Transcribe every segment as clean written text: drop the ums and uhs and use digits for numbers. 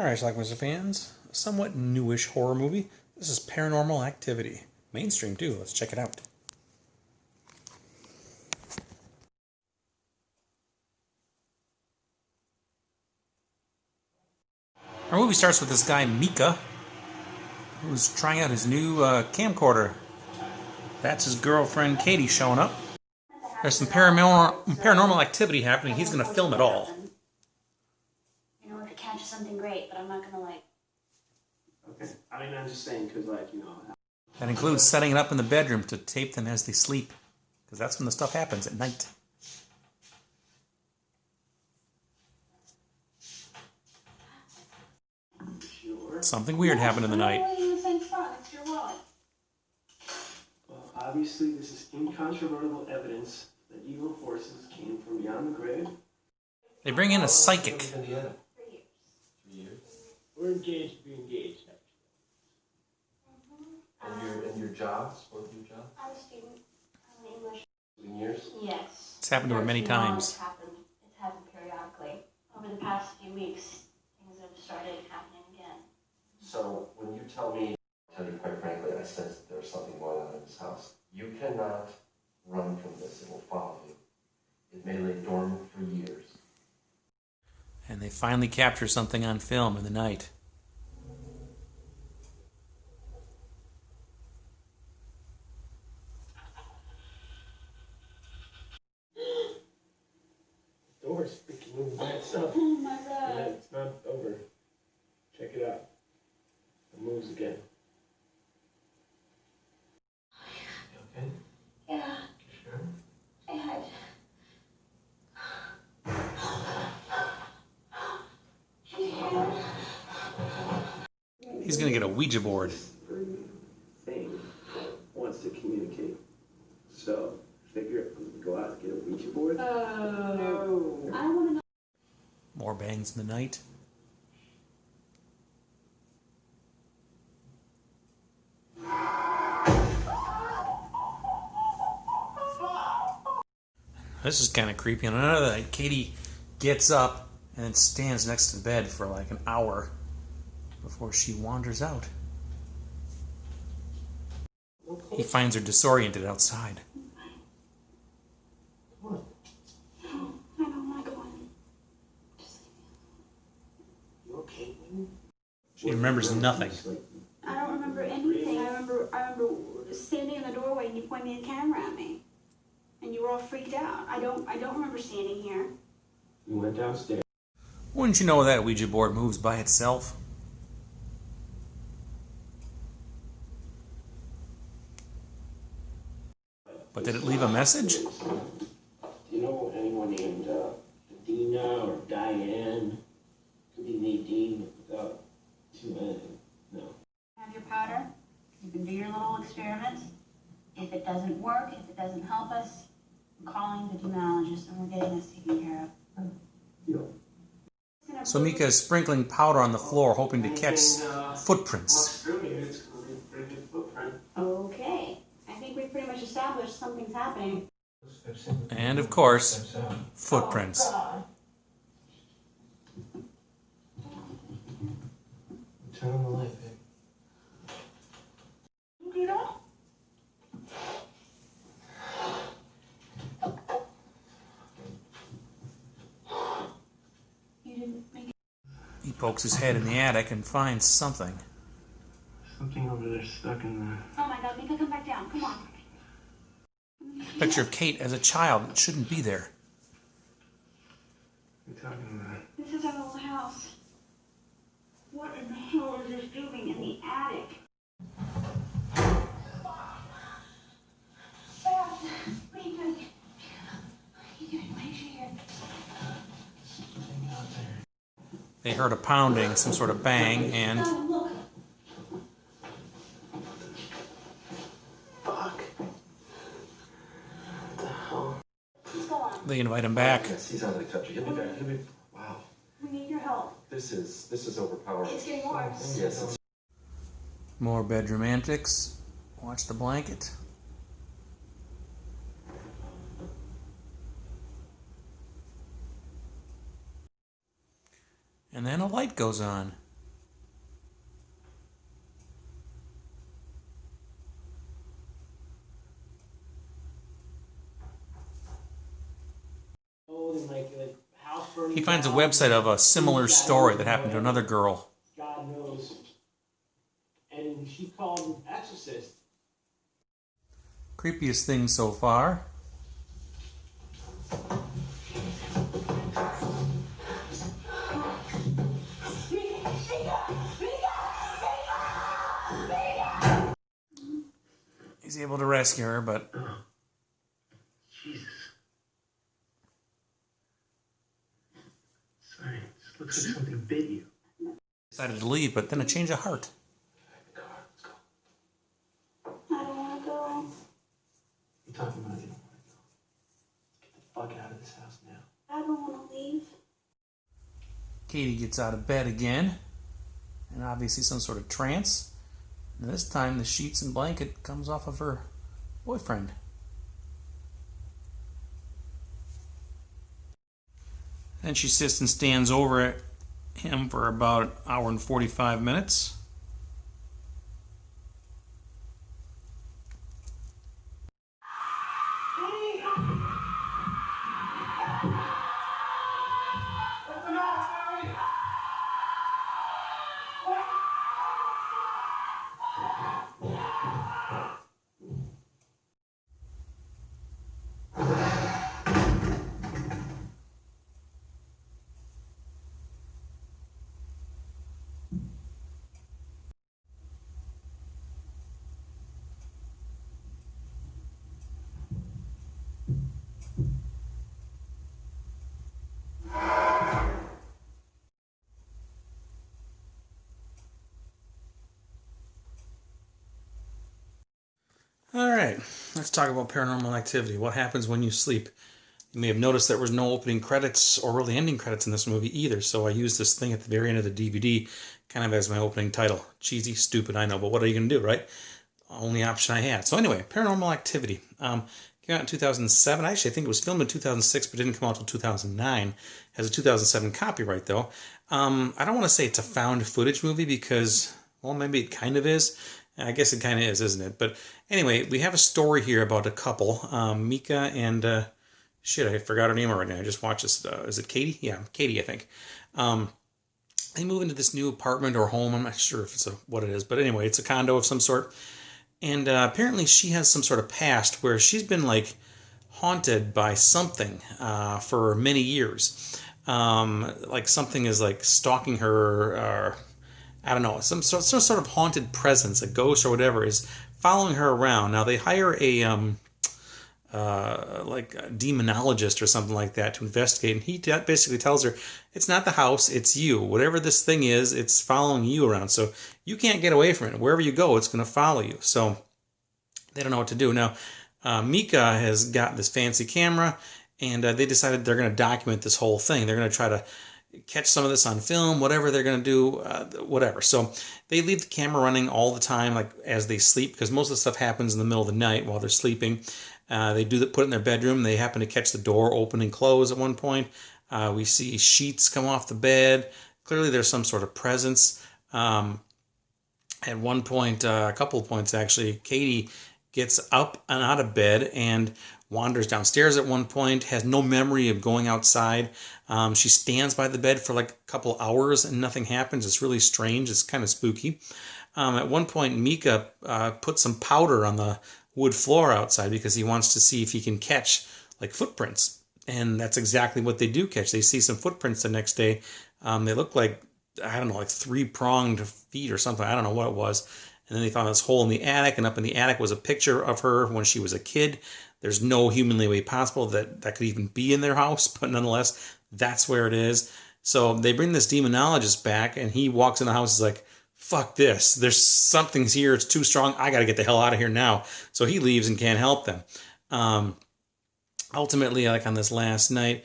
Alright, Schlockmeisters fans, a somewhat newish horror movie. This is Paranormal Activity. Mainstream too, let's check it out. Our movie starts with this guy, Mika, who's trying out his new camcorder. That's his girlfriend, Katie, showing up. There's some paranormal activity happening. He's going to film it all. You know, if it catches something great, but I'm not going to, like... Okay. I mean, I'm just saying, because, like, you know... That includes setting it up in the bedroom to tape them as they sleep. Because that's when the stuff happens, at night. Sure. Something weird happened in the night. It's your wallet. Well, obviously, this is incontrovertible evidence that evil forces came from beyond the grave. They bring in a psychic. 3 years. 3 years? We're engaged to be engaged, actually. And your jobs? Both of your jobs? I'm a student. I'm an English. 7 years? Yes. It's happened to her many times. It's happened periodically. Over the past few weeks, things have started happening again. So, when you tell me, quite frankly, I sense that there's something going on in this house. You cannot run from this. It will follow you. It may lay dormant for years. And they finally capture something on film in the night. The door's freaking moving by itself. Oh my god. Yeah, it's not over. Check it out. It moves again. You okay? Yeah. You sure? I had... He's going to get a Ouija board. Thing wants to communicate. So, figure I'm going to go out and get a Ouija board. No. I don't want to know. More bangs in the night. This is kind of creepy. On another night, Katie gets up and then stands next to the bed for like an hour before she wanders out. He finds her disoriented outside. What? No, I don't like one. You okay? She remembers nothing. I don't remember anything. I remember standing in the doorway and you pointed the camera at me. And you were all freaked out. I don't remember standing here. You went downstairs. Wouldn't you know that Ouija board moves by itself? But did it leave a message? Do you know anyone named Dina or Diane? Could be Nadine without two N. No. Have your powder. You can do your little experiments. If it doesn't work, if it doesn't help us, I'm calling the demonologist and we're getting this taken care of. Yeah. So Mika is sprinkling powder on the floor, hoping to catch footprints. Through here, it's going to be a pretty good footprint. Okay. I think we've pretty much established something's happening. And of course, footprints. Oh, Turn on the light, babe. you do that? You didn't make it. He pokes his head in the attic and finds something. Something over there stuck in the... Oh my god, Mika, come back down. Come on. Picture of Kate as a child. It shouldn't be there. What are you talking about? This is our old house. What in the hell is this doing in the attic? Fast! What are you doing? What are you doing? Why is she here? Something out there. They heard a pounding, some sort of bang, and Look. Fuck. What the hell? Let's go on. they invite him back. Yes, he's under the country. He'll be back. He'll be... Wow. We need your help. This is overpowering. It's getting worse. Yes, it's... More bedroom antics. Watch the blanket. And then a light goes on. like the house burning. He finds a down, website of a similar he's got story that everything, happened to another girl. God knows. And she called an exorcist. Creepiest thing so far. He's able to rescue her, but Jesus. Sorry, this looks like something bit you. decided to leave, but then a change of heart. The car, let's go. I don't want to go. You talking about you don't want to go. Get the fuck out of this house now. I don't want to leave. Katie gets out of bed again, and obviously some sort of trance. And this time the sheets and blanket comes off of her boyfriend. Then she sits and stands over him for about an hour and 45 minutes. Alright, let's talk about Paranormal Activity. What happens when you sleep? You may have noticed there was no opening credits or really ending credits in this movie either, so I used this thing at the very end of the DVD kind of as my opening title. Cheesy, stupid, I know, but what are you going to do, right? Only option I had. So anyway, Paranormal Activity. Came out in 2007. Actually, I think it was filmed in 2006, but didn't come out until 2009. Has a 2007 copyright, though. I don't want to say it's a found footage movie because, well, maybe it kind of is. I guess it kind of is, isn't it? But anyway, we have a story here about a couple, Mika and, shit, I forgot her name already. I just watched this. Is it Katie? Yeah, Katie, I think. They move into this new apartment or home. I'm not sure if it's what it is. But anyway, it's a condo of some sort. And apparently she has some sort of past where she's been, like, haunted by something for many years. Like something is, like, stalking her, or I don't know, some sort of haunted presence, a ghost or whatever, is following her around. Now, they hire a like a demonologist or something like that to investigate, and he basically tells her, it's not the house, it's you. Whatever this thing is, it's following you around, so you can't get away from it. Wherever you go, it's going to follow you. So they don't know what to do. Now, Mika has got this fancy camera, and they decided they're going to document this whole thing. They're going to try to catch some of this on film, whatever they're going to do, whatever. So they leave the camera running all the time, like as they sleep, because most of the stuff happens in the middle of the night while they're sleeping. They put it in their bedroom. They happen to catch the door open and close at one point. We see sheets come off the bed. Clearly there's some sort of presence. At one point, a couple of points actually, Katie gets up and out of bed and wanders downstairs at one point, has no memory of going outside. She stands by the bed for like a couple hours and nothing happens. It's really strange. It's kind of spooky. At one point, Mika puts some powder on the wood floor outside because he wants to see if he can catch like footprints. And that's exactly what they do catch. They see some footprints the next day. They look like, I don't know, like 3-pronged feet or something. I don't know what it was. And then they found this hole in the attic, and up in the attic was a picture of her when she was a kid. There's no humanly way possible that could even be in their house, but nonetheless, that's where it is. So they bring this demonologist back, and he walks in the house, he's like, fuck this. There's something's here. It's too strong. I got to get the hell out of here now. So he leaves and can't help them. Ultimately, like on this last night,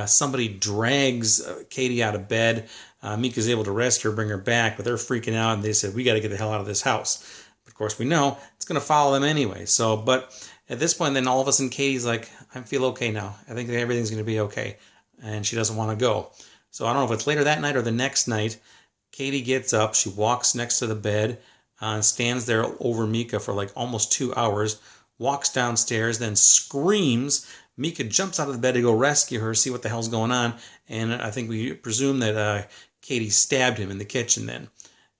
somebody drags Katie out of bed. Mika's able to rescue her, bring her back, but they're freaking out, and they said, we got to get the hell out of this house. Of course, we know it's going to follow them anyway. So, but at this point, then all of a sudden, Katie's like, I feel okay now. I think everything's going to be okay. And she doesn't want to go. So I don't know if it's later that night or the next night. Katie gets up, she walks next to the bed, and stands there over Mika for like almost 2 hours, walks downstairs, then screams, Mika jumps out of the bed to go rescue her, see what the hell's going on, and I think we presume that Katie stabbed him in the kitchen then.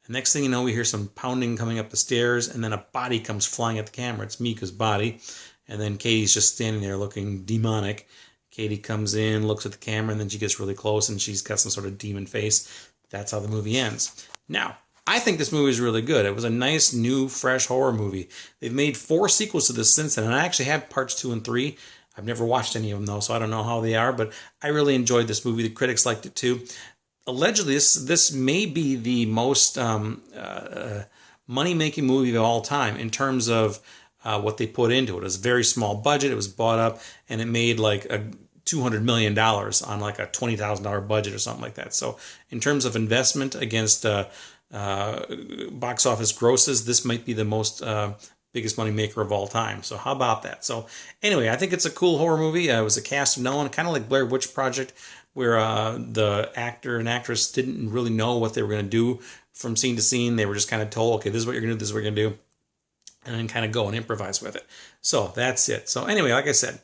The next thing you know, we hear some pounding coming up the stairs, and then a body comes flying at the camera. It's Mika's body, and then Katie's just standing there looking demonic. Katie comes in, looks at the camera, and then she gets really close, and she's got some sort of demon face. That's how the movie ends. Now, I think this movie is really good. It was a nice, new, fresh horror movie. They've made 4 sequels to this since then, and I actually have parts 2 and 3. I've never watched any of them, though, so I don't know how they are, but I really enjoyed this movie. The critics liked it, too. Allegedly, this may be the most money-making movie of all time in terms of what they put into it. It was a very small budget. It was bought up, and it made like $200 million on like a $20,000 budget or something like that. So in terms of investment against box office grosses, this might be the most biggest money maker of all time. So how about that? So anyway, I think it's a cool horror movie. It was a cast of no one, kind of like Blair Witch Project, where the actor and actress didn't really know what they were going to do from scene to scene. They were just kind of told, okay, this is what you're going to do, this is what you're going to do, and then kind of go and improvise with it. So that's it. So anyway, like I said,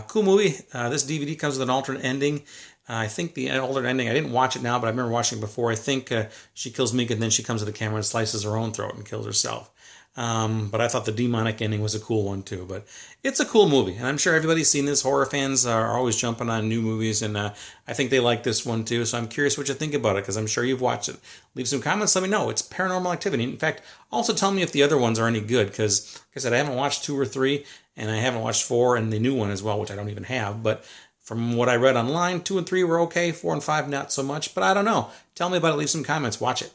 cool movie. This DVD comes with an alternate ending. I think the alternate ending, I didn't watch it now, but I remember watching it before. I think she kills Mika, and then she comes to the camera and slices her own throat and kills herself. But I thought the demonic ending was a cool one too. But it's a cool movie, and I'm sure everybody's seen this. Horror fans are always jumping on new movies, and I think they like this one too. So I'm curious what you think about it, because I'm sure you've watched it. Leave some comments, let me know. It's Paranormal Activity. In fact, also tell me if the other ones are any good, because like I said, I haven't watched 2 or 3, and I haven't watched 4 and the new one as well, which I don't even have. But from what I read online, 2 and 3 were okay, 4 and 5 not so much. But I don't know. Tell me about it. Leave some comments. Watch it.